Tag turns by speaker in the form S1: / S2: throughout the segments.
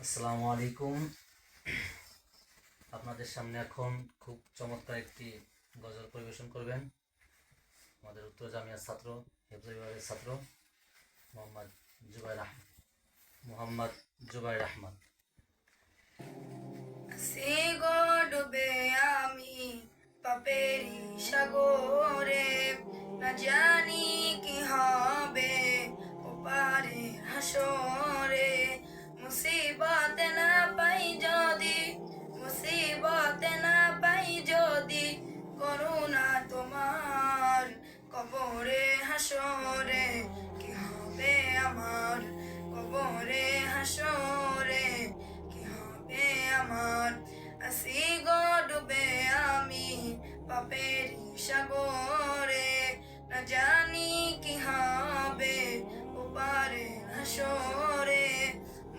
S1: আসসালামু আলাইকুম। আপনাদের সামনে এখন খুব চমৎকার একটি গজল পরিবেশন করবেন আমাদের উত্তর জামিয়ার ছাত্র, হেফজ বিভাগের ছাত্র মোহাম্মদ জুবাইর আহমদ। মোহাম্মদ জুবাইর আহমদ।
S2: সে গো ডুবে আমি পাপেরি সাগরে, না জানি কি হবে ওপারে হাসরে। মুসিবতে না পাই যদি, মুসিবতে না পাই যদি, করুণা তোমার কবরে হাসরে কি হবে আমার, কবরে হাসরে কি হবে আমার। আসি গো ডুবে আমি পাপেরি সাগরে, না জানি কি হবে ওপারে হাসরে।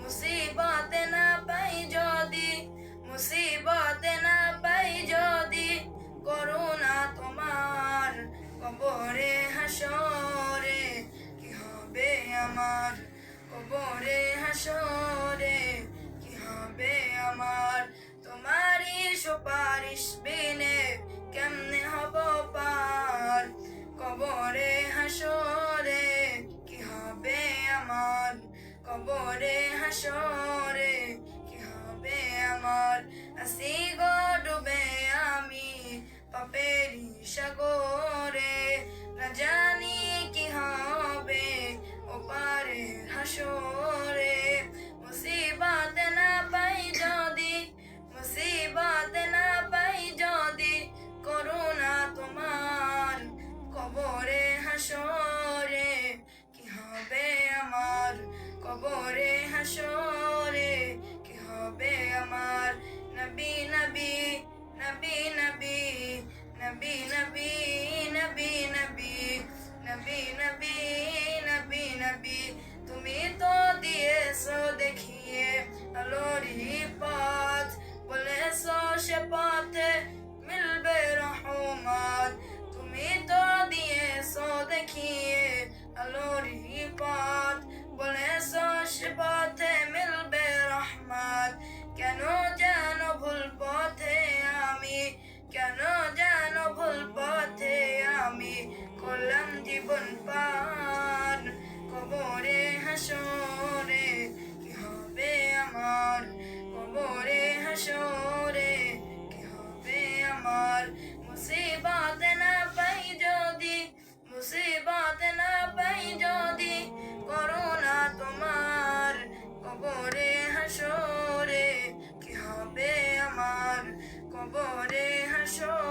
S2: মুসিবতে না পাই যদি, মুসিবতে না পাই যদি, করুণা তোমার কবরে হাসরে কি হবে আমার, কবরে হাসরে কি হবে আমার। তোমারই সুপারিশ বিনে কেমনে হব পার, কবরে হাসরে কি হবে আমার, কবরে হাসরে কি হবে আমার। আসি গো ডুবে আমি পাপেরি সাগরে, না জানি কি হবে ওপারে হাসরে। মুসিবতে না পাই যদি, মুসিবতে না পাই যদি, করুণা তোমার কবরে হাসরে কি হবে আমার, কবরে হাসরে কি হবে আমার। নবী নবী নবী নবী নবী নবী নবী নবী নবী নবী নবী নবী, তুমি তো দিয়েছো দেখিয়ে আলোরি পথ, বলেছো সে পথে মিলবে রহমত। তুমি তো দিয়েছো দেখিয়ে আলোরি পথ, বলেছো সে পথে মিলবে রহমত। কেন যেন ভুল পথে আমি, কেন যেন ভুল পথে আমি করলাম জীবন পার, কবরে হাসরে কি হবে আমার, কবরে হাসরে কি হবে আমার। মুসিবতে না পাই যদি, মুসিবতে না পাই যদি, করুণা তোমার কবরে হাসরে কি হবে আমার, কবরে হাসরে